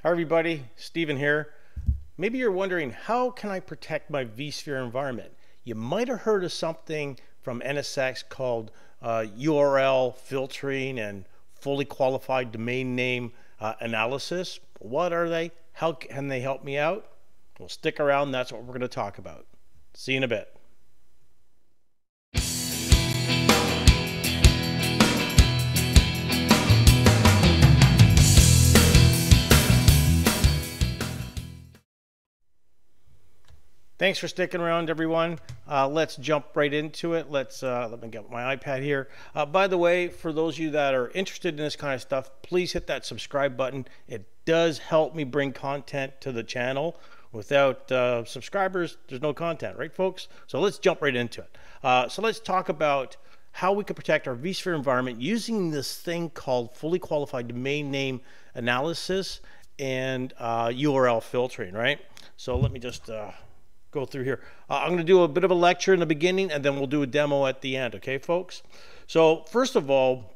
Hi everybody, Steven here. Maybe you're wondering, how can I protect my vSphere environment? You might have heard of something from NSX called URL filtering and fully qualified domain name analysis. What are they? How can they help me out? Well, stick around, that's what we're going to talk about. See you in a bit. Thanks for sticking around, everyone. Let's jump right into it. Let me get my iPad here. By the way, for those of you that are interested in this kind of stuff, please hit that subscribe button. It does help me bring content to the channel. Without subscribers, there's no content, right, folks? So let's jump right into it. So let's talk about how we can protect our vSphere environment using this thing called fully qualified domain name analysis and URL filtering, right? So let me just go through here. I'm going to do a bit of a lecture in the beginning, and then we'll do a demo at the end. Okay, folks? So first of all,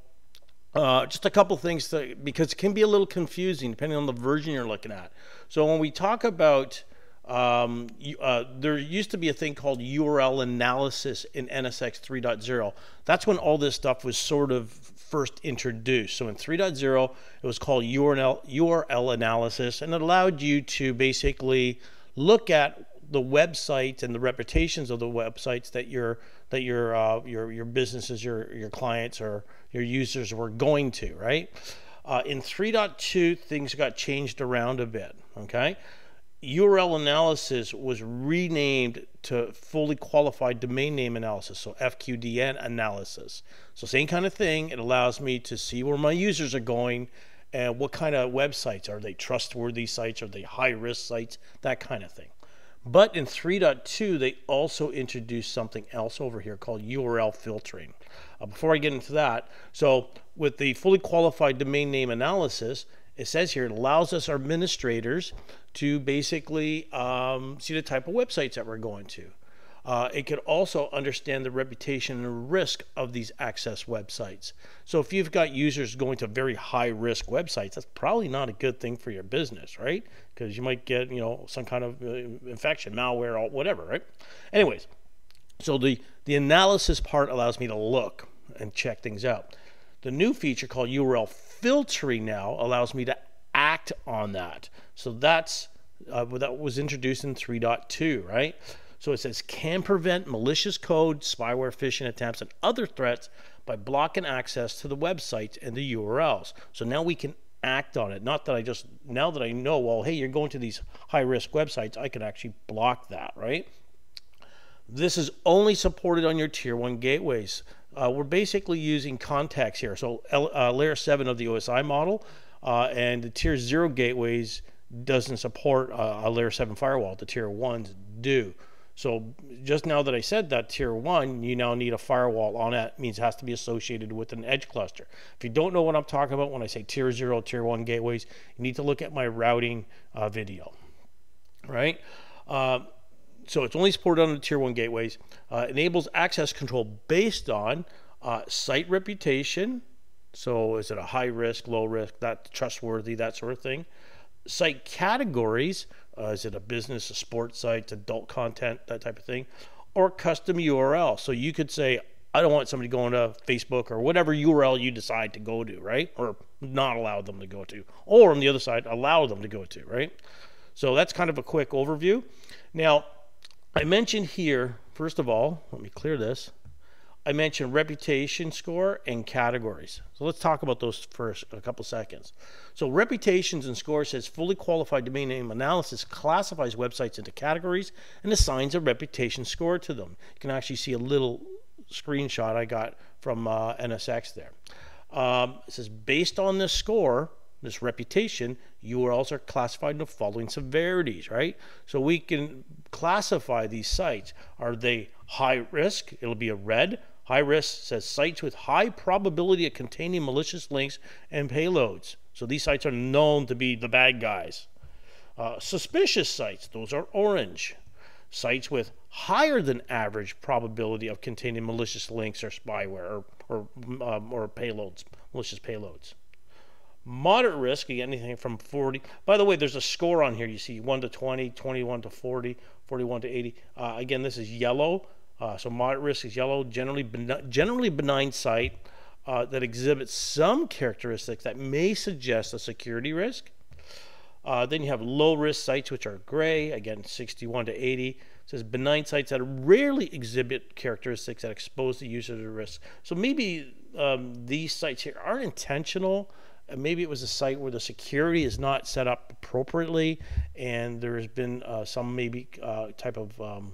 just a couple things because it can be a little confusing depending on the version you're looking at. So when we talk about there used to be a thing called URL analysis in NSX 3.0. That's when all this stuff was sort of first introduced. So in 3.0, it was called URL analysis, and it allowed you to basically look at the websites and the reputations of the websites that your businesses, your clients, or your users were going to, right? In 3.2, things got changed around a bit. Okay, URL analysis was renamed to fully qualified domain name analysis, so FQDN analysis. So same kind of thing. It allows me to see where my users are going and what kind of websites are they, trustworthy sites, are they high risk sites, that kind of thing. But in 3.2, they also introduced something else over here called URL filtering. Before I get into that, so with the fully qualified domain name analysis, it says here it allows us, our administrators, to basically see the type of websites that we're going to. It could also understand the reputation and risk of these access websites. So if you've got users going to very high risk websites, that's probably not a good thing for your business, right? Because you might get, some kind of infection, malware, or whatever, right? Anyways, so the analysis part allows me to look and check things out. The new feature called URL filtering now allows me to act on that. So that was introduced in 3.2, right? So it says, can prevent malicious code, spyware, phishing attempts, and other threats by blocking access to the websites and the URLs. So now we can act on it. Not that now that I know, well, hey, you're going to these high-risk websites, I can actually block that, right? This is only supported on your Tier 1 gateways. We're basically using context here. So layer 7 of the OSI model and the Tier 0 gateways doesn't support a layer 7 firewall. The Tier 1s do. So just now that I said that, Tier 1, you now need a firewall on it. Means it has to be associated with an edge cluster. If you don't know what I'm talking about when I say Tier 0, Tier 1 gateways, you need to look at my routing video, right? So it's only supported on the Tier 1 gateways. Enables access control based on site reputation. So is it a high risk, low risk, that trustworthy, that sort of thing. Site categories, is it a business, a sports site, adult content, that type of thing, or custom URL. So you could say, I don't want somebody going to Facebook or whatever URL you decide to go to, right? Or not allow them to go to. Or on the other side, allow them to go to, right? So that's kind of a quick overview. Now, I mentioned here, first of all, let me clear this. I mentioned reputation score and categories. So let's talk about those first a couple seconds. So reputations and scores says fully qualified domain name analysis classifies websites into categories and assigns a reputation score to them. You can actually see a little screenshot I got from NSX there. It says based on this score, this reputation, URLs are classified into the following severities, right? So we can classify these sites. Are they high risk? It'll be a red. High risk says sites with high probability of containing malicious links and payloads. So these sites are known to be the bad guys. Suspicious sites, those are orange. Sites with higher than average probability of containing malicious links or spyware or payloads, malicious payloads. Moderate risk, you get anything from 40. By the way, there's a score on here. You see 1 to 20, 21 to 40, 41 to 80. Again, this is yellow. So moderate risk is yellow. Generally benign site that exhibits some characteristics that may suggest a security risk. Then you have low risk sites, which are gray. Again, 61 to 80. It says benign sites that rarely exhibit characteristics that expose the user to risk. So maybe these sites here aren't intentional. Maybe it was a site where the security is not set up appropriately, and there has been some maybe type of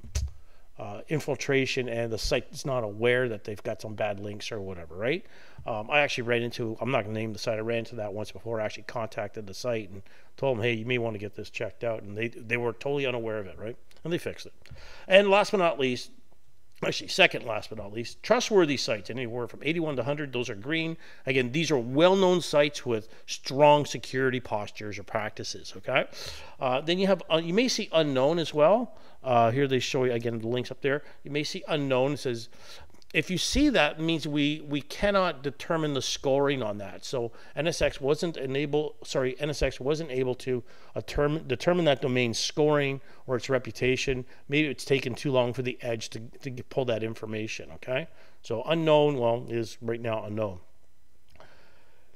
infiltration, and the site is not aware that they've got some bad links or whatever, right? I actually ran into, I'm not going to name the site, I ran into that once before. I actually contacted the site and told them, hey, you may want to get this checked out, and they were totally unaware of it, right? And they fixed it. And last but not least, actually second last but not least, trustworthy sites, anywhere from 81 to 100, those are green. Again, these are well-known sites with strong security postures or practices, okay? Then you have, you may see unknown as well. Here they show you, again, the links up there. You may see unknown. It says, if you see that, it means we cannot determine the scoring on that. So NSX wasn't able to determine that domain scoring or its reputation. Maybe it's taken too long for the edge to pull that information, okay? So unknown, well, is right now unknown.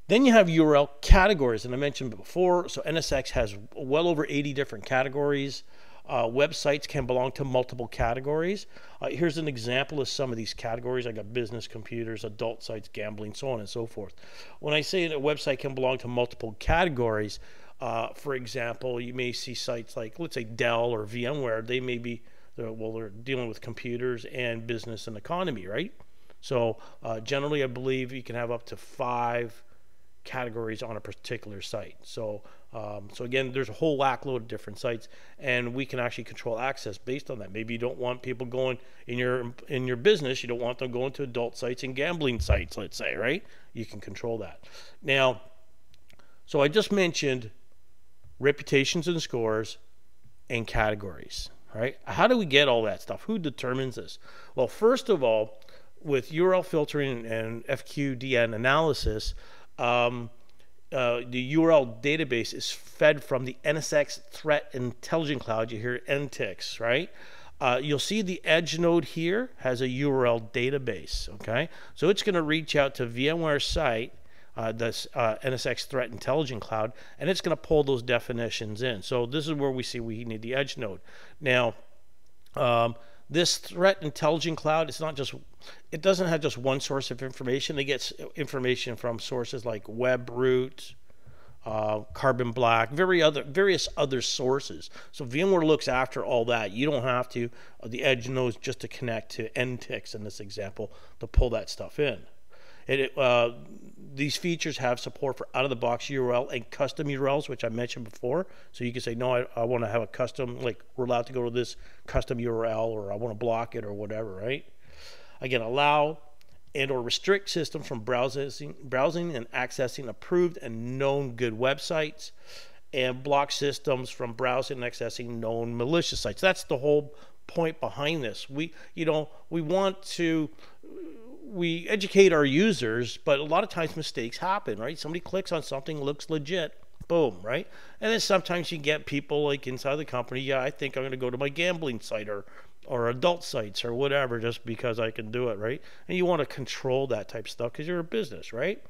Then you have URL categories, and I mentioned before, so NSX has well over 80 different categories. Websites can belong to multiple categories. Here's an example of some of these categories. I got business computers, adult sites, gambling, so on and so forth. When I say that a website can belong to multiple categories, for example, you may see sites like, let's say Dell or VMware. They may be, well, they're dealing with computers and business and economy, right? So generally, I believe you can have up to 5 categories on a particular site. So again, there's a whole whack load of different sites, and we can actually control access based on that. Maybe you don't want people going in your business. You don't want them going to adult sites and gambling sites, let's say, right? You can control that. Now, so I just mentioned reputations and scores and categories, right? How do we get all that stuff? Who determines this? Well, first of all, with URL filtering and FQDN analysis, the URL database is fed from the NSX Threat Intelligence Cloud. You hear NTIX, right? You'll see the edge node here has a URL database, okay? So it's going to reach out to VMware site, this NSX Threat Intelligence Cloud, and it's going to pull those definitions in. So this is where we see we need the edge node. Now, this Threat Intelligence Cloud, it doesn't have just one source of information. It gets information from sources like Webroot, Carbon Black, various other sources. So VMware looks after all that. You don't have to. The edge knows just to connect to NTIX in this example to pull that stuff in. These features have support for out-of-the-box URL and custom URLs, which I mentioned before. So you can say, no, I want to have a custom, like we're allowed to go to this custom URL, or I want to block it or whatever, right? Again, allow and or restrict systems from browsing and accessing approved and known good websites, and block systems from browsing and accessing known malicious sites. That's the whole point behind this. We educate our users, but a lot of times mistakes happen, right? Somebody clicks on something, looks legit, boom, right? And then sometimes you get people like inside the company, yeah, I think I'm going to go to my gambling site or adult sites or whatever just because I can do it, right? And you want to control that type of stuff because you're a business, right?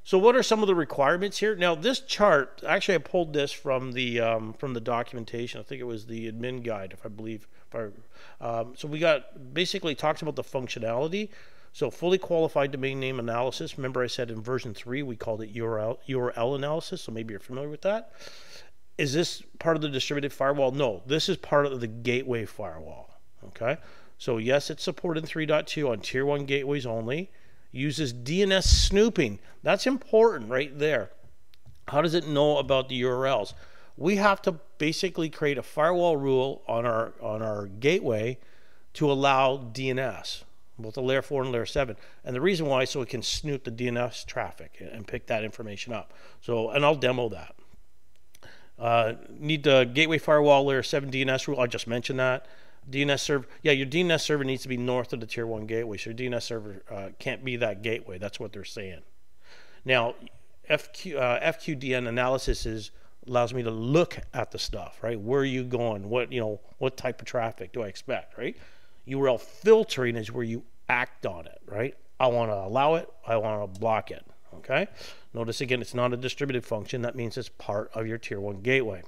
So what are some of the requirements here? Now this chart, actually I pulled this from the documentation. I think it was the admin guide, if I believe. So we got basically talks about the functionality. So fully qualified domain name analysis. Remember I said in version 3 we called it URL analysis. So maybe you're familiar with that. Is this part of the distributed firewall? No, this is part of the gateway firewall. Okay. So yes, it's supported in 3.2 on tier 1 gateways only. Uses DNS snooping. That's important right there. How does it know about the URLs? We have to basically create a firewall rule on our gateway to allow DNS, both the layer 4 and layer 7. And the reason why, so it can snoop the DNS traffic and pick that information up. So, and I'll demo that. Need the gateway firewall layer 7 DNS rule. I just mentioned that. DNS server, yeah, your DNS server needs to be north of the tier 1 gateway. So your DNS server can't be that gateway. That's what they're saying. Now, FQDN analysis allows me to look at the stuff, right? Where are you going? What type of traffic do I expect, right? URL filtering is where you act on it, right? I want to allow it. I want to block it, okay? Notice again, it's not a distributed function. That means it's part of your tier 1 gateway.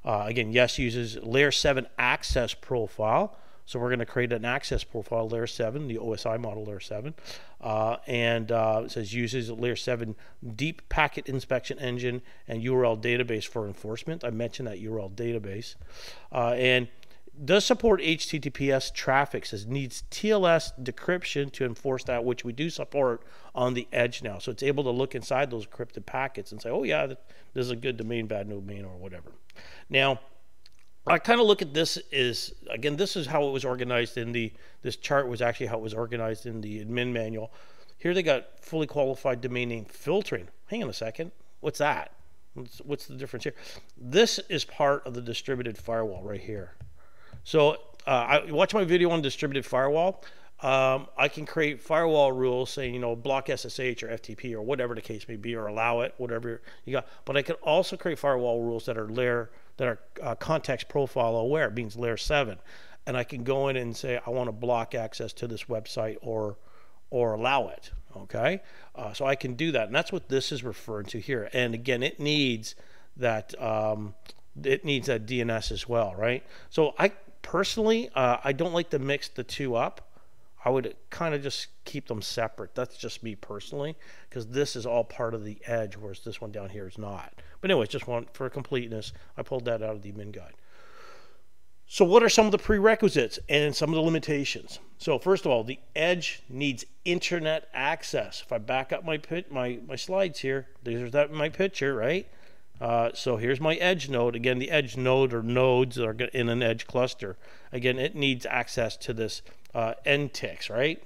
Again, yes uses layer 7 access profile. So we're going to create an access profile layer 7, the OSI model layer 7. It says uses layer 7 deep packet inspection engine and URL database for enforcement. I mentioned that URL database. And does support HTTPS traffic, says needs TLS decryption to enforce that, which we do support on the edge now. So it's able to look inside those encrypted packets and say, oh yeah, this is a good domain, bad domain, or whatever. Now, I kind of look at this as, again, this is how it was organized in this chart was actually how it was organized in the admin manual. Here they got fully qualified domain name filtering. Hang on a second. What's that? What's the difference here? This is part of the distributed firewall right here. So I watch my video on distributed firewall. I can create firewall rules saying, block SSH or FTP or whatever the case may be, or allow it, whatever you got. But I can also create firewall rules that are context profile aware. It means layer 7, and I can go in and say I want to block access to this website or allow it. Okay, so I can do that, and that's what this is referring to here. And again, it needs that DNS as well, right? So I personally, I don't like to mix the two up. I would kind of just keep them separate. That's just me personally, because this is all part of the edge, whereas this one down here is not. But anyways, just for completeness, I pulled that out of the admin guide. So what are some of the prerequisites and some of the limitations? So first of all, the edge needs internet access. If I back up my slides here, there's my picture, right? So here's my edge node. Again, the edge node or nodes that are in an edge cluster. Again, it needs access to this NTIX, right?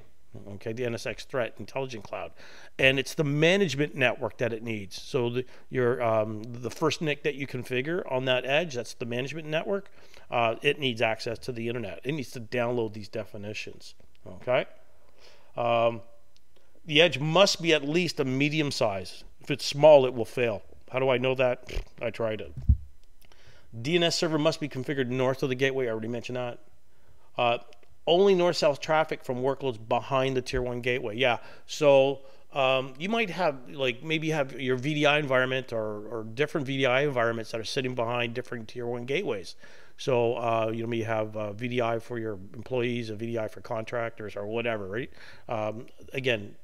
Okay, the NSX Threat Intelligent Cloud, and it's the management network that it needs. So the first NIC that you configure on that edge, that's the management network. It needs access to the internet. It needs to download these definitions. Okay. The edge must be at least a medium size. If it's small, it will fail. How do I know that? I tried it. DNS server must be configured north of the gateway. I already mentioned that. Only north-south traffic from workloads behind the tier 1 gateway. Yeah, so you might have, maybe have your VDI environment or different VDI environments that are sitting behind different tier 1 gateways. So you may have VDI for your employees, a VDI for contractors, or whatever, right? Again,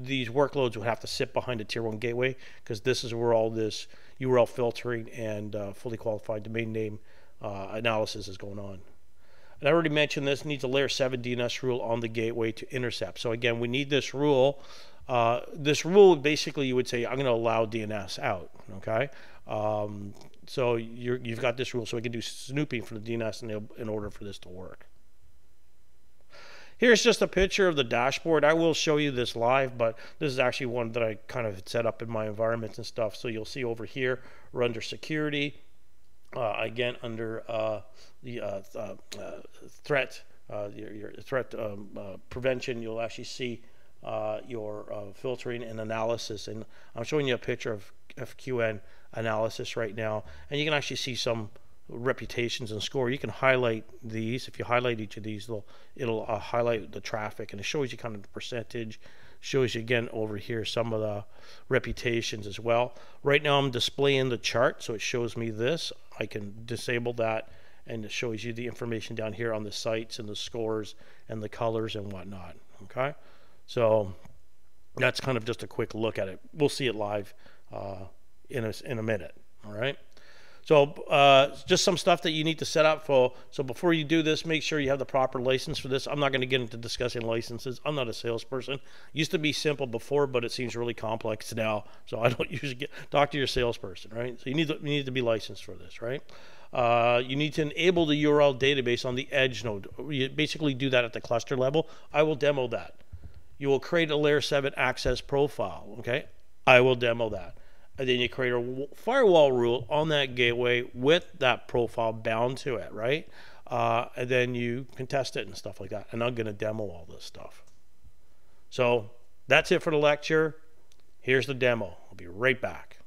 these workloads would have to sit behind a tier 1 gateway, because this is where all this URL filtering and fully qualified domain name analysis is going on. And I already mentioned this needs a layer 7 DNS rule on the gateway to intercept. So again, we need this rule. This rule, basically, you would say, I'm going to allow DNS out. Okay. So you've got this rule, so we can do snooping for the DNS in order for this to work. Here's just a picture of the dashboard. I will show you this live, but this is actually one that I kind of set up in my environments and stuff. So you'll see over here, we're under security. Again, under the threat, your threat prevention, you'll actually see your filtering and analysis. And I'm showing you a picture of FQN analysis right now, and you can actually see some reputations and score. You can highlight these. If you highlight each of these, it'll highlight the traffic, and it shows you kind of the percentage. Shows you again over here some of the reputations as well. Right now I'm displaying the chart, so it shows me this. I can disable that, and it shows you the information down here on the sites and the scores and the colors and whatnot. Okay, so that's kind of just a quick look at it. We'll see it live in a minute. All right. So just some stuff that you need to set up for. So before you do this, make sure you have the proper license for this. I'm not going to get into discussing licenses. I'm not a salesperson. Used to be simple before, but it seems really complex now. So I don't usually talk to your salesperson, right? So you need to be licensed for this, right? You need to enable the URL database on the edge node. You basically do that at the cluster level. I will demo that. You will create a layer 7 access profile, okay? I will demo that. And then you create a firewall rule on that gateway with that profile bound to it, right? And then you can test it and stuff like that. And I'm going to demo all this stuff. So that's it for the lecture. Here's the demo. I'll be right back.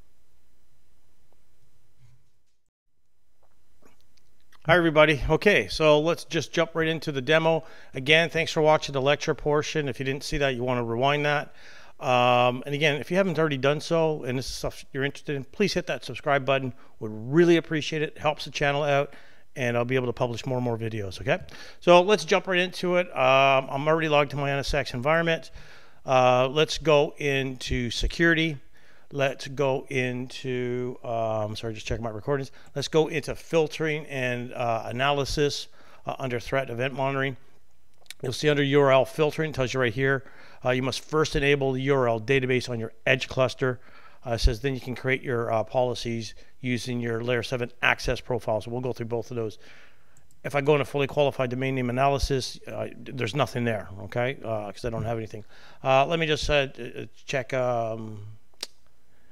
Hi everybody. Okay, so let's just jump right into the demo. Again, thanks for watching the lecture portion. If you didn't see that, you want to rewind that. And again, if you haven't already done so and this is stuff you're interested in, please hit that subscribe button. Would really appreciate it. Helps the channel out, and I'll be able to publish more and more videos. Okay, so let's jump right into it. I'm already logged to my NSX environment. Let's go into security. Let's go into, sorry, just checking my recordings. Let's go into filtering and analysis under threat event monitoring. You'll see under URL filtering, it tells you right here, you must first enable the URL database on your edge cluster. It says then you can create your policies using your layer 7 access profile. So we'll go through both of those. If I go into fully qualified domain name analysis, there's nothing there, okay, because I don't have anything. Let me just check.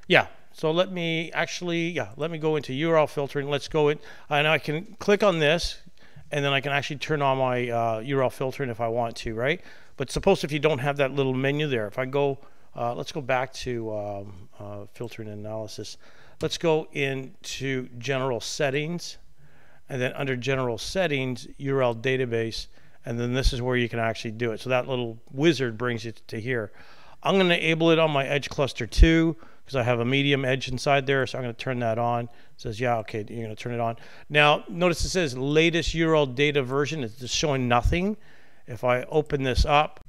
Yeah, so let me go into URL filtering. Let's go in, and I can click on this, and then I can actually turn on my URL filtering if I want to, right? But suppose if you don't have that little menu there, if I go, let's go back to filtering and analysis. Let's go into general settings, and then under general settings, URL database, and then this is where you can actually do it. So that little wizard brings you to here. I'm going to enable it on my edge cluster 2 because I have a medium edge inside there, so I'm going to turn that on. It says, yeah, okay, you're going to turn it on. Now, notice it says latest URL data version. It's just showing nothing. If I open this up,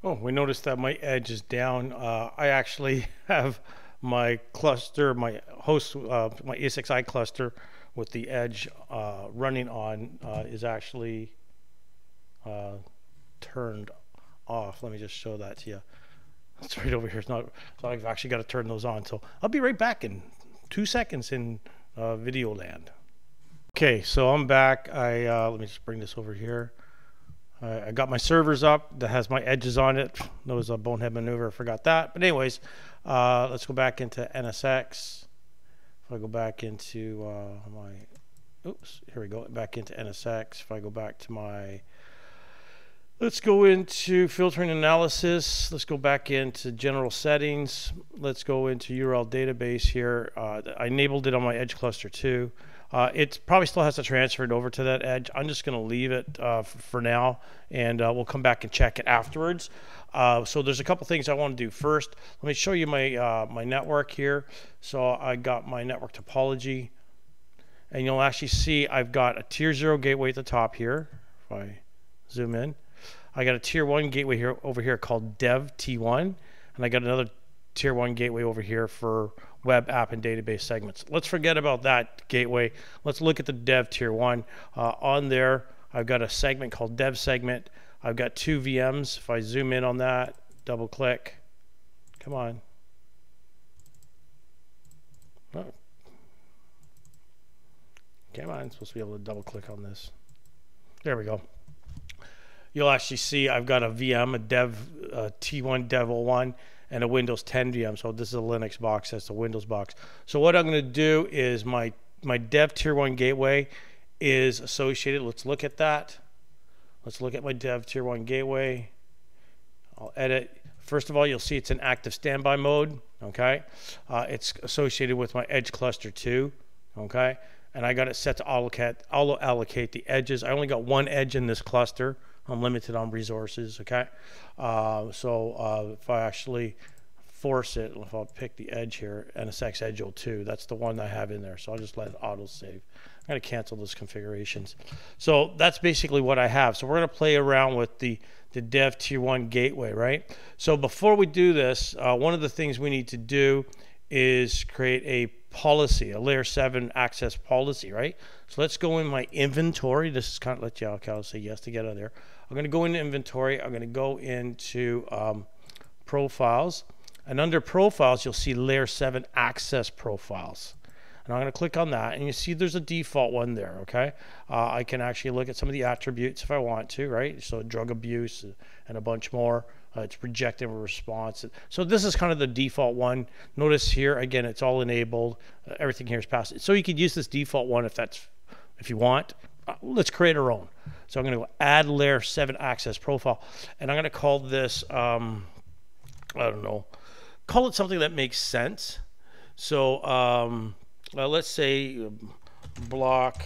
oh, we notice that my edge is down. I actually have my cluster, my host, my ESXi cluster with the edge running on is actually turned off. Let me just show that to you. It's right over here. It's not, so I've actually got to turn those on. So I'll be right back in 2 seconds in video land. Okay, so I'm back. Let me just bring this over here. I got my servers up that has my edges on it. That was a bonehead maneuver. I forgot that. But anyways, let's go back into NSX. If I go back into here we go. Back into NSX. If I go back to my, let's go into filtering analysis. Let's go back into general settings. Let's go into URL database here. I enabled it on my edge cluster too. It probably still has to transfer it over to that edge. I'm just going to leave it for now, and we'll come back and check it afterwards. So there's a couple things I want to do. First, let me show you my my network here. So I got my network topology, and you'll actually see I've got a tier 0 gateway at the top here. If I zoom in, I got a tier 1 gateway here over here called dev T1, and I got another tier 1 gateway over here for web app and database segments. Let's forget about that gateway. Let's look at the dev tier 1. On there, I've got a segment called dev segment. I've got 2 VMs. If I zoom in on that, double click, come on. Oh. Come on, I'm supposed to be able to double click on this. There we go. You'll actually see I've got a VM, a dev T1 dev 01, and a Windows 10 VM. So this is a Linux box, that's a Windows box. So what I'm going to do is my dev tier 1 gateway is associated. Let's look at that. Let's look at my dev tier 1 gateway. I'll edit. First of all, you'll see it's in active standby mode. Okay, it's associated with my edge cluster 2. Okay, and I got it set to auto allocate the edges. I only got 1 edge in this cluster. I'm limited on resources. Okay, so if I actually force it, if I'll pick the edge here, NSX Edge 02, that's the one I have in there. So I'll just let it auto save. I'm going to cancel those configurations. So that's basically what I have. So we're going to play around with the dev tier 1 gateway, right? So before we do this, one of the things we need to do is create a policy, a layer 7 access policy, right? So let's go in my inventory. This is kind of, let you I'll say yes to get out of there. I'm going to go into inventory. I'm going to go into profiles, and under profiles you'll see layer 7 access profiles, and I'm going to click on that, and you see there's a default one there. Okay, I can actually look at some of the attributes if I want to, right? So drug abuse and a bunch more. It's projecting a response. So this is kind of the default one. Notice here again, it's all enabled. Everything here is passed. So you could use this default one if you want. Let's create our own. So I'm going to go add layer 7 access profile, and I'm going to call this I don't know, call it something that makes sense. So let's say block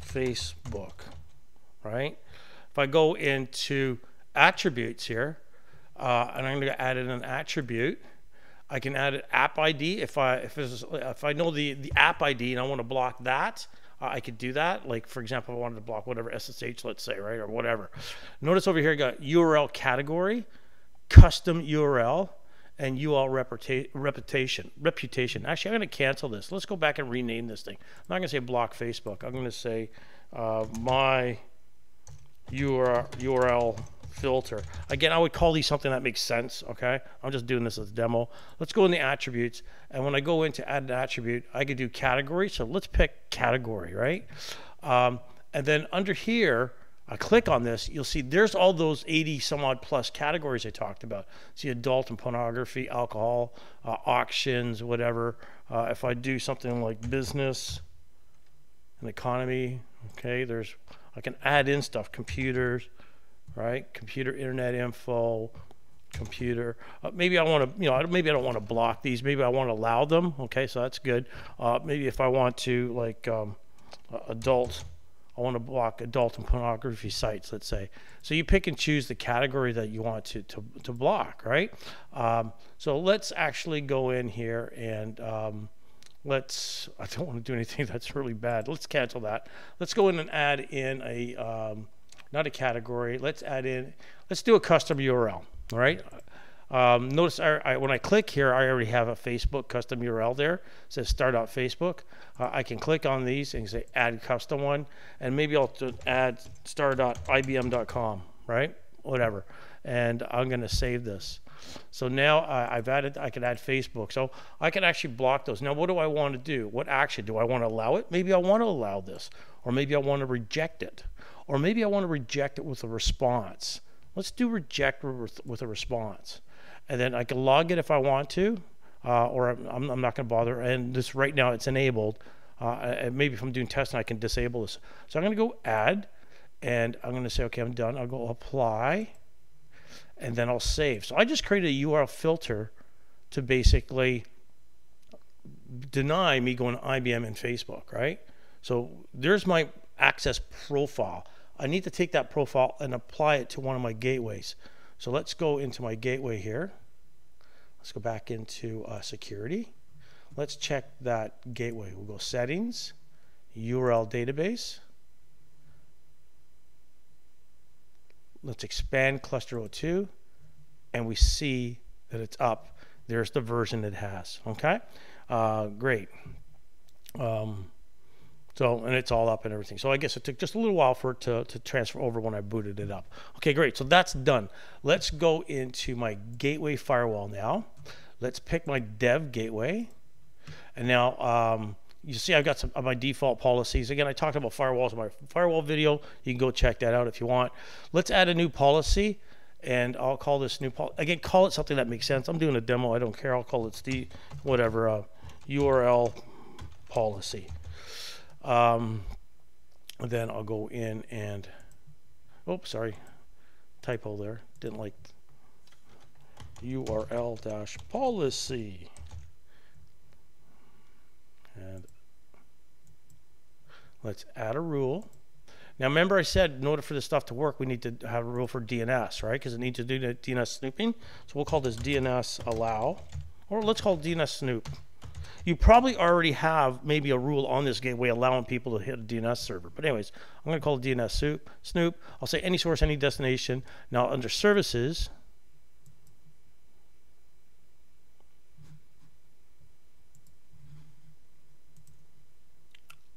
Facebook, right? If I go into attributes here, and I'm going to add in an attribute, I can add an app ID. If I know the app ID and I want to block that, I could do that. Like, for example, I wanted to block whatever SSH, let's say, right, or whatever. Notice over here I got URL category, custom URL, and URL reputation. Actually, I'm going to cancel this. Let's go back and rename this thing. I'm not going to say block Facebook. I'm going to say my URL filter. Again, I would call these something that makes sense, okay? I'm just doing this as a demo. Let's go in the attributes, and when I go into add an attribute, I could do category. So let's pick category, right? And then under here, I click on this, you'll see there's all those 80 some odd plus categories I talked about. See adult and pornography, alcohol, auctions, whatever. If I do something like business and economy, okay, I can add in stuff, computers, right? Computer, internet info, computer. Maybe I want to, maybe I don't want to block these. Maybe I want to allow them. Okay, so that's good. Maybe if I want to, like, adult, I want to block adult and pornography sites, let's say. So you pick and choose the category that you want to block, right? So let's actually go in here and I don't want to do anything that's really bad. Let's cancel that. Let's go in and add in a, not a category. Let's do a custom URL, all right? Notice when I click here, I already have a Facebook custom URL there. It says star.facebook. I can click on these and say add custom one, and maybe I'll add star.ibm.com, right? Whatever. And I'm going to save this. So now I can add Facebook. So I can actually block those. Now, what do I want to do? What action? Do I want to allow it? Maybe I want to allow this, or maybe I want to reject it, or maybe I want to reject it with a response. Let's do reject with a response. And then I can log it if I want to, or I'm not going to bother. And this right now it's enabled. And maybe if I'm doing testing, I can disable this. So I'm going to go add, and I'm going to say, okay, I'm done. I'll go apply, and then I'll save. So I just created a URL filter to basically deny me going to IBM and Facebook, right? So there's my access profile. I need to take that profile and apply it to one of my gateways. So let's go into my gateway here. Let's go back into security. Let's check that gateway. We'll go settings, URL database. Let's expand cluster 02, and we see that it's up. There's the version it has, okay? Great. And it's all up and everything. So I guess it took just a little while for it to transfer over when I booted it up. Okay, great. So that's done. Let's go into my gateway firewall now. Let's pick my dev gateway. And now you see I've got some of my default policies. Again, I talked about firewalls in my firewall video. You can go check that out if you want. Let's add a new policy, and I'll call this new policy. Again, call it something that makes sense. I'm doing a demo. I don't care. I'll call it URL policy. Then I'll go in and, oops, sorry, typo there. Didn't like URL-policy. And let's add a rule. Now remember I said in order for this stuff to work, we need to have a rule for DNS, right? Because it needs to do the DNS snooping. So we'll call this DNS allow, or let's call it DNS snoop. You probably already have maybe a rule on this gateway allowing people to hit a DNS server. But anyways, I'm going to call it DNS snoop. I'll say any source, any destination. Now under services,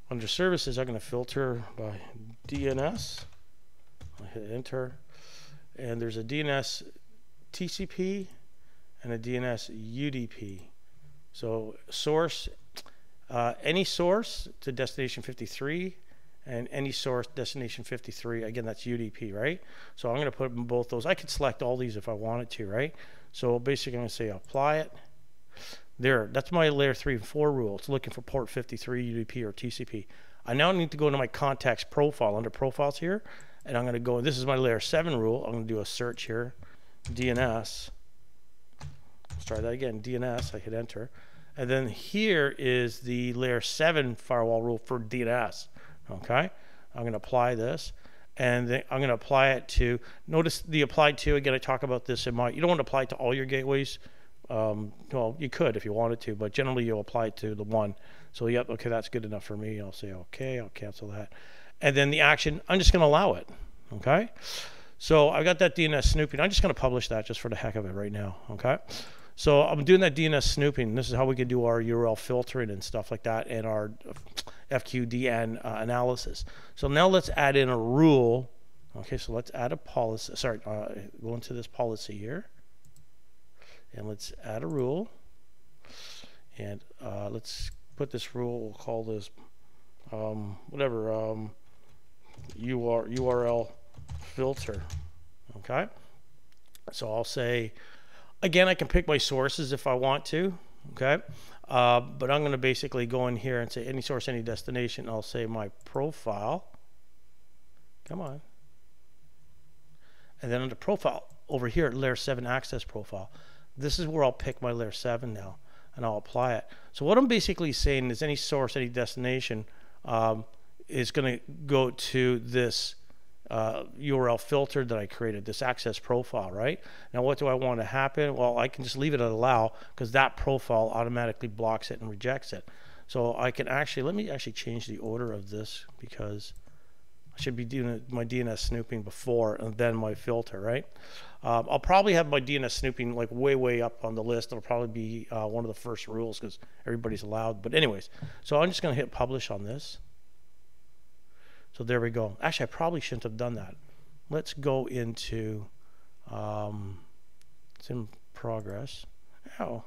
I'm going to filter by DNS. I'll hit enter. And there's a DNS TCP and a DNS UDP. So source, any source to destination 53, and any source destination 53. Again, that's UDP, right? So I'm going to put both those. I could select all these if I wanted to, right? So basically I'm going to say apply it. There, that's my layer 3 and 4 rule. It's looking for port 53, UDP, or TCP. I now need to go into my contacts profile under profiles here, and I'm going to go, this is my layer 7 rule. I'm going to do a search here, DNS, Let's try that again. DNS. I hit enter. And then here is the layer 7 firewall rule for DNS. Okay, I'm going to apply this, and then I'm going to apply it to. Notice the applied to. Again, I talk about this in my. You don't want to apply it to all your gateways. Well, you could if you wanted to, but generally you'll apply it to the one. So yep, okay, that's good enough for me. I'll say okay. I'll cancel that, and then the action. I'm just going to allow it. Okay, so I got that DNS snooping. I'm just going to publish that just for the heck of it right now. Okay. So I'm doing that DNS snooping. This is how we can do our URL filtering and stuff like that, and our FQDN analysis. So now let's add in a rule. Okay, so let's add a policy. Sorry, go into this policy here, and let's add a rule. And let's put this rule. We'll call this whatever URL filter. Okay. So I'll say. Again, I can pick my sources if I want to, okay? But I'm going to basically go in here and say any source, any destination. I'll say my profile. Come on. And then under profile, over here, layer 7 access profile. This is where I'll pick my layer 7 now, and I'll apply it. So what I'm basically saying is any source, any destination is going to go to this URL filter that I created, this access profile, right? Now what do I want to happen? Well, I can just leave it at allow, because that profile automatically blocks it and rejects it. So I can actually, let me actually change the order of this, because I should be doing my DNS snooping before and then my filter, right? I'll probably have my DNS snooping like way up on the list. It'll probably be one of the first rules because everybody's allowed. But anyways, so I'm just going to hit publish on this. So there we go. Actually, I probably shouldn't have done that. Let's go into, it's in progress. Oh,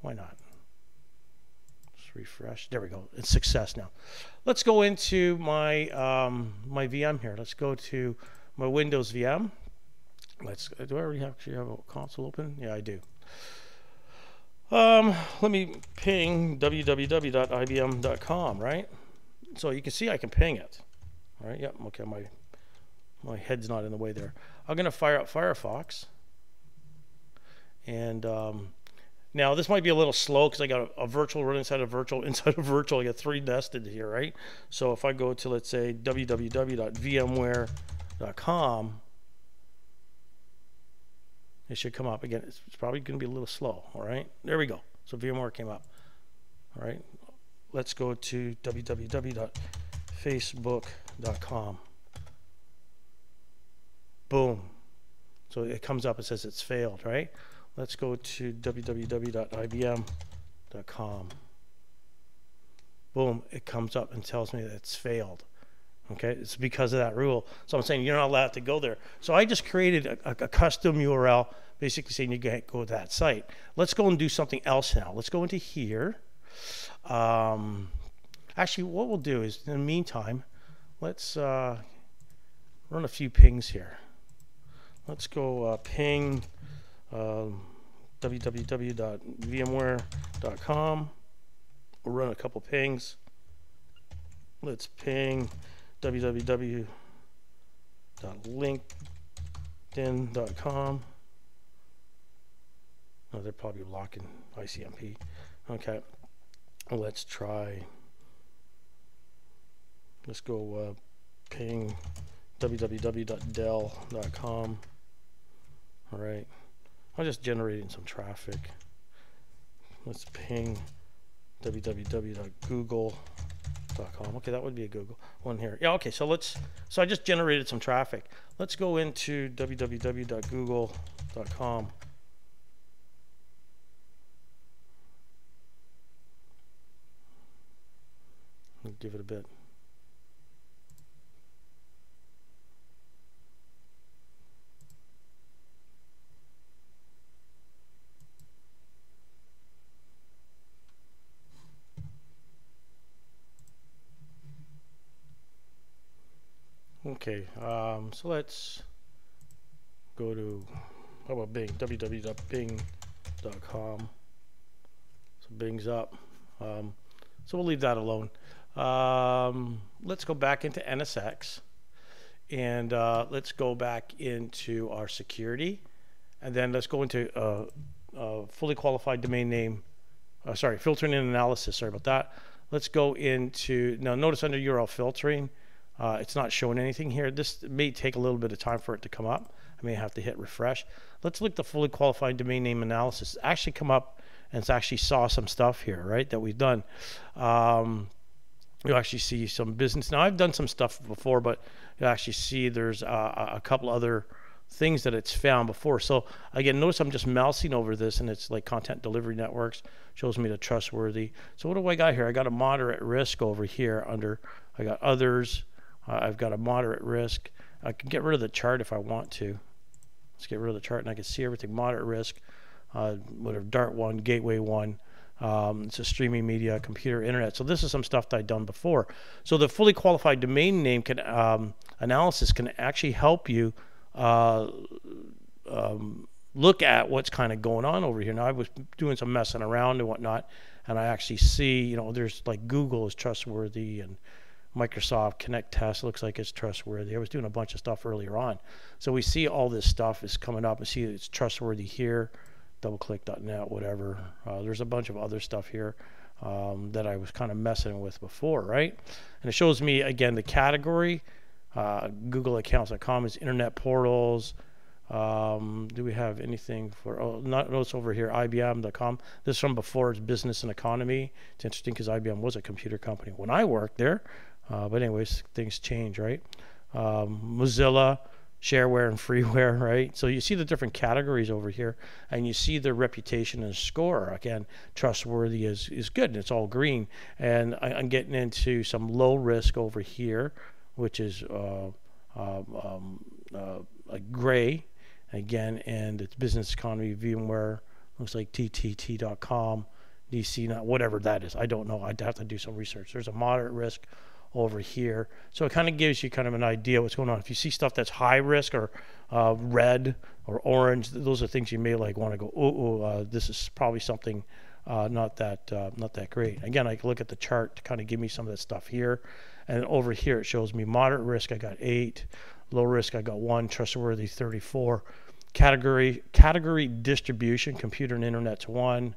why not? Just refresh. There we go. It's success now. Let's go into my my VM here. Let's go to my Windows VM. Do I already actually have a console open? Yeah, I do. Let me ping www.ibm.com, right? So you can see I can ping it. All right, yep, okay, my head's not in the way there. I'm going to fire up Firefox. And now this might be a little slow because I got a virtual running inside of virtual. Inside of virtual, I got 3 nested here, right? So if I go to, let's say, www.vmware.com, it should come up. Again, it's probably going to be a little slow, all right? There we go. So VMware came up. All right, let's go to www.facebook.com. Boom. So it comes up, it says it's failed, right? Let's go to www.ibm.com. Boom, it comes up and tells me that it's failed. Okay, it's because of that rule. So I'm saying you're not allowed to go there. So I just created a custom URL, basically saying you can't go to that site. Let's go and do something else now. Let's go into here. Actually, what we'll do is, in the meantime, let's run a few pings here. Let's go ping www.vmware.com. We'll run a couple pings. Let's ping www.linkedin.com. Oh, they're probably blocking ICMP. Okay, let's try. Let's go ping www.dell.com. All right, I'm just generating some traffic. Let's ping www.google.com. Okay, that would be a Google one here. Yeah, okay, so I just generated some traffic. Let's go into www.google.com. Give it a bit. Okay, so let's go to, how about Bing, www.bing.com. So Bing's up. So we'll leave that alone. Let's go back into NSX, and let's go back into our security, and then let's go into fully qualified domain name. Sorry, filtering and analysis. Sorry about that. Let's go into, now notice under URL filtering, it's not showing anything here. This may take a little bit of time for it to come up. I may have to hit refresh. Let's look at the fully qualified domain name analysis. It's actually come up and it's actually saw some stuff here, right, that we've done. You'll actually see some business. Now, I've done some stuff before, but you'll actually see there's a couple other things that it's found before. So again, notice I'm just mousing over this and it's like content delivery networks, shows me the trustworthy. So what do I got here? I got a moderate risk over here under, I got others. I've got a moderate risk. I can get rid of the chart if I want to. Let's get rid of the chart and I can see everything. Moderate risk, whatever, Dart 1, Gateway 1. It's a streaming media, computer, internet. So this is some stuff that I've done before. So the fully qualified domain name can, analysis can actually help you look at what's kind of going on over here. Now, I was doing some messing around and whatnot, and I actually see, you know, there's like Google is trustworthy and Microsoft Connect Test looks like it's trustworthy. I was doing a bunch of stuff earlier on. So we see all this stuff is coming up and see it's trustworthy here, doubleclick.net, whatever. There's a bunch of other stuff here that I was kind of messing with before, right? And it shows me, again, the category. GoogleAccounts.com is internet portals. Do we have anything for, oh, notice over here, IBM.com. This is from before, it's business and economy. It's interesting because IBM was a computer company when I worked there. But anyways, things change, right? Mozilla, shareware and freeware, right? So you see the different categories over here and you see their reputation and score. Again, trustworthy is good and it's all green. And I'm getting into some low risk over here, which is like gray again, and it's business economy, VMware, looks like TTT.com, DC, not whatever that is. I don't know. I'd have to do some research. There's a moderate risk over here. So it kind of gives you kind of an idea what's going on. If you see stuff that's high risk or red or orange, those are things you may like want to go, this is probably something not that great. Again, I can look at the chart to kind of give me some of that stuff here. And over here, it shows me moderate risk, I got 8. Low risk, I got 1. Trustworthy, 34. Category distribution, computer and internet's 1.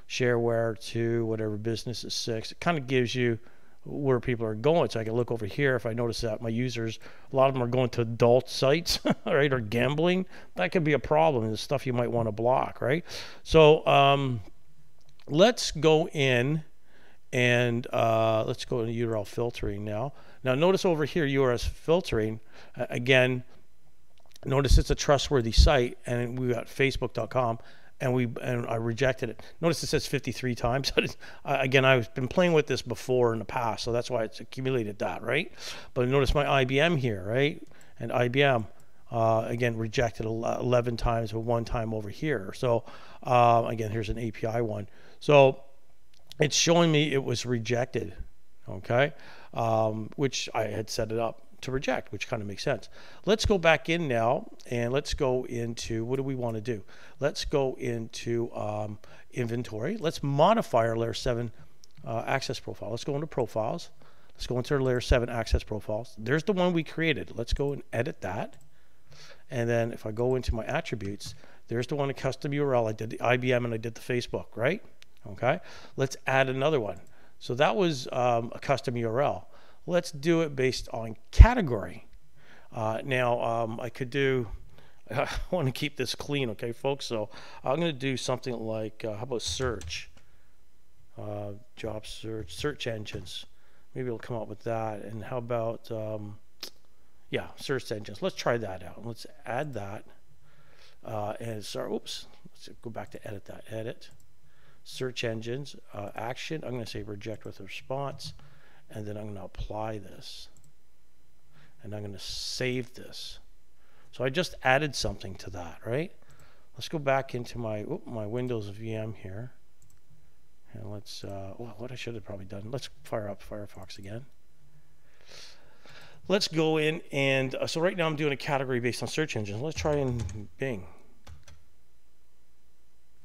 Shareware, 2. Whatever business is 6. It kind of gives you where people are going. So I can look over here. If I notice that my users, a lot of them are going to adult sites, right, or gambling, that could be a problem. It's stuff you might want to block, right? So let's go in and let's go into URL filtering now. Now notice over here, URL filtering, again, notice it's a trustworthy site, and we got facebook.com, and I rejected it. Notice it says 53 times. Again, I've been playing with this before in the past, so that's why it's accumulated that, right? But notice my IBM here, right? And IBM, again, rejected 11 times, but 1 time over here. So again, here's an API one. So it's showing me it was rejected, okay? Which I had set it up to reject, which kind of makes sense. Let's go back in now and let's go into, what do we want to do? Let's go into inventory. Let's modify our layer 7 access profile. Let's go into profiles. Let's go into our layer 7 access profiles. There's the one we created. Let's go and edit that. And then if I go into my attributes, there's the one, a custom URL. I did the IBM and I did the Facebook, right? Okay. Let's add another one. So that was a custom URL. Let's do it based on category. Now, I could do, I want to keep this clean, okay, folks? So I'm going to do something like, how about search? Job search, search engines. Maybe it'll come up with that. And how about, yeah, search engines. Let's try that out. Let's add that. And start, oops, let's go back to edit that. Edit. Search engines, action. I'm going to say reject with a response. And then I'm going to apply this. And I'm going to save this. So I just added something to that, right? Let's go back into my Windows VM here. And let's, well, what I should have probably done, let's fire up Firefox again. Let's go in and, so right now I'm doing a category based on search engines. Let's try in Bing.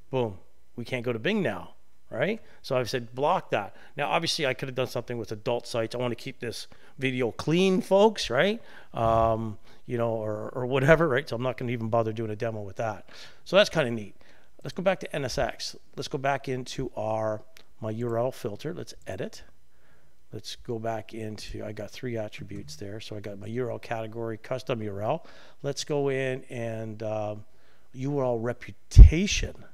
Boom. We can't go to Bing now, right? So I've said block that. Now, obviously, I could have done something with adult sites. I want to keep this video clean, folks, right? You know, or whatever, right? So I'm not going to even bother doing a demo with that. So that's kind of neat. let's go back to NSX. Let's go back into my URL filter. Let's edit. Let's go back into, I got 3 attributes there. So I got my URL category, custom URL. Let's go in and URL reputation,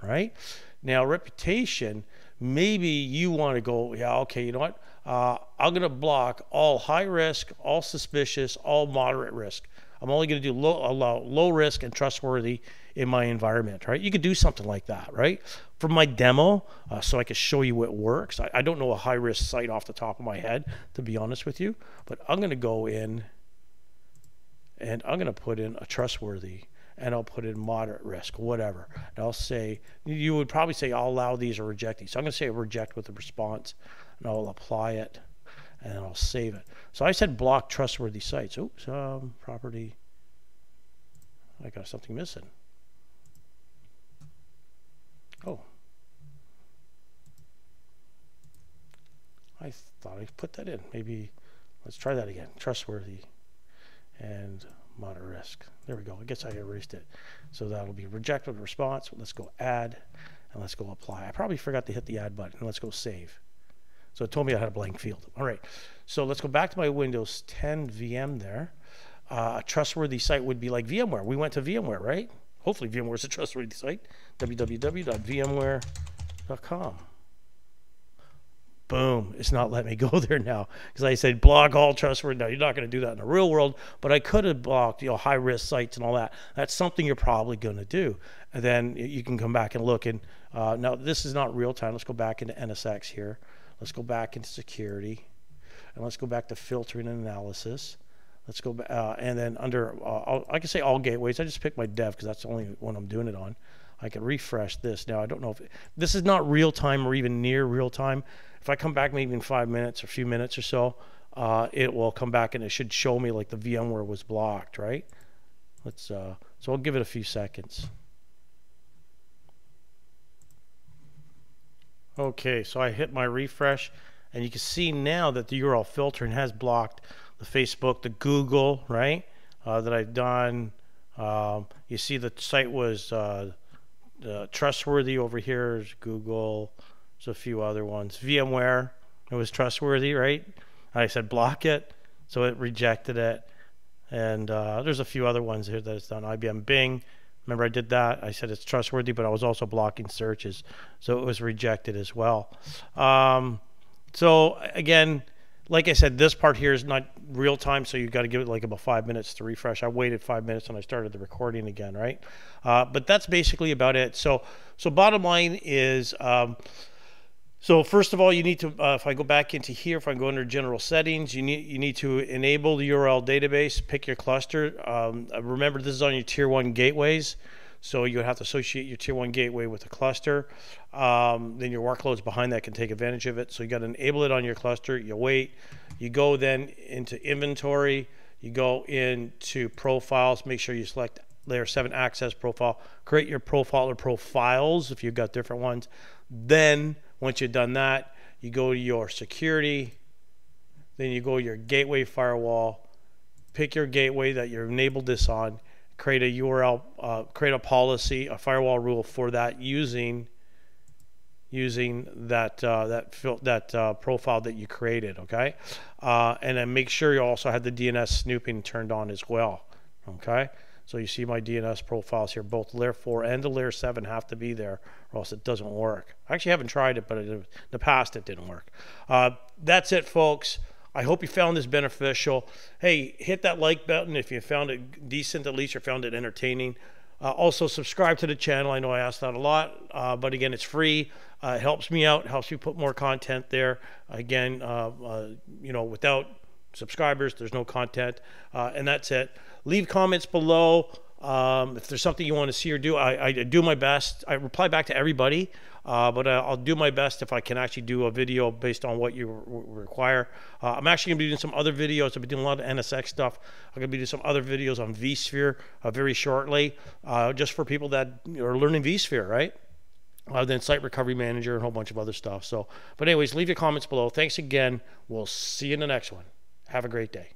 right? Now reputation, maybe you want to go, yeah, okay, you know what? I'm going to block all high risk, all suspicious, all moderate risk. I'm only going to do low risk and trustworthy in my environment, right? You could do something like that, right? For my demo, so I can show you what works. I don't know a high risk site off the top of my head, to be honest with you, but I'm going to go in and I'm going to put in a trustworthy, and I'll put in moderate risk, whatever. And I'll say, you would probably say I'll allow these or reject these. So I'm going to say reject with a response, and I'll apply it, and I'll save it. So I said block trustworthy sites. Oops, property. I got something missing. Oh. I thought I put that in. Maybe, let's try that again. Trustworthy and moderate risk. There we go. I guess I erased it. So that'll be reject with response. Let's go add, and let's go apply. I probably forgot to hit the add button. Let's go save. So it told me I had a blank field. All right. So let's go back to my Windows 10 VM there. A trustworthy site would be like VMware. We went to VMware, right? Hopefully VMware is a trustworthy site. www.vmware.com. Boom. It's not letting me go there now because I said block all trustworthy. Now, you're not going to do that in the real world, but I could have blocked, you know, high risk sites and all that. That's something you're probably going to do. And then you can come back and look. And now this is not real time. Let's go back into NSX here. Let's go back into security, and let's go back to filtering and analysis. Let's go back, and then under, I can say all gateways. I just picked my dev because that's the only one I'm doing it on. I can refresh this. Now, I don't know if this is not real time or even near real time. If I come back maybe in 5 minutes or a few minutes or so, it will come back and it should show me like the VMware was blocked, right? Let's, so I'll give it a few seconds. Okay, so I hit my refresh, and you can see now that the URL filtering has blocked the Facebook, the Google, right, that I've done. You see the site was trustworthy over here. There's Google. There's a few other ones. VMware, it was trustworthy, right? I said block it, so it rejected it. And there's a few other ones here that it's done. IBM Bing. Remember I did that. I said it's trustworthy, but I was also blocking searches. So it was rejected as well. So again, like I said, this part here is not real time, so you've got to give it like about 5 minutes to refresh. I waited 5 minutes and I started the recording again, right? But that's basically about it. So bottom line is, so first of all, you need to, if I go back into here, if I go under general settings, you need to enable the URL database, pick your cluster. Remember, this is on your tier 1 gateways. So you have to associate your tier 1 gateway with a cluster. Then your workloads behind that can take advantage of it. So you got to enable it on your cluster. You wait. You go then into inventory. You go into profiles. Make sure you select layer 7 access profile. Create your profile or profiles if you've got different ones. Then once you've done that, you go to your security. Then you go to your gateway firewall. Pick your gateway that you've enabled this on. Create a URL, create a policy, a firewall rule for that using that profile that you created, okay? And then make sure you also have the DNS snooping turned on as well, okay? So you see my DNS profiles here, both layer 4 and the layer 7 have to be there or else it doesn't work. I actually haven't tried it, but in the past it didn't work. That's it, folks. I hope you found this beneficial. Hey, hit that like button if you found it decent, at least, or found it entertaining. Also, subscribe to the channel. I know I asked that a lot, but again, it's free. It helps me out, helps me put more content there. Again, you know, without subscribers, there's no content, and that's it. Leave comments below. If there's something you want to see or do, I do my best. I reply back to everybody, but I'll do my best if I can actually do a video based on what you require. I'm actually going to be doing some other videos. I've been doing a lot of NSX stuff. I'm going to be doing some other videos on vSphere very shortly, just for people that are learning vSphere, right? Then Site Recovery Manager and a whole bunch of other stuff. So, but anyways, leave your comments below. Thanks again. We'll see you in the next one. Have a great day.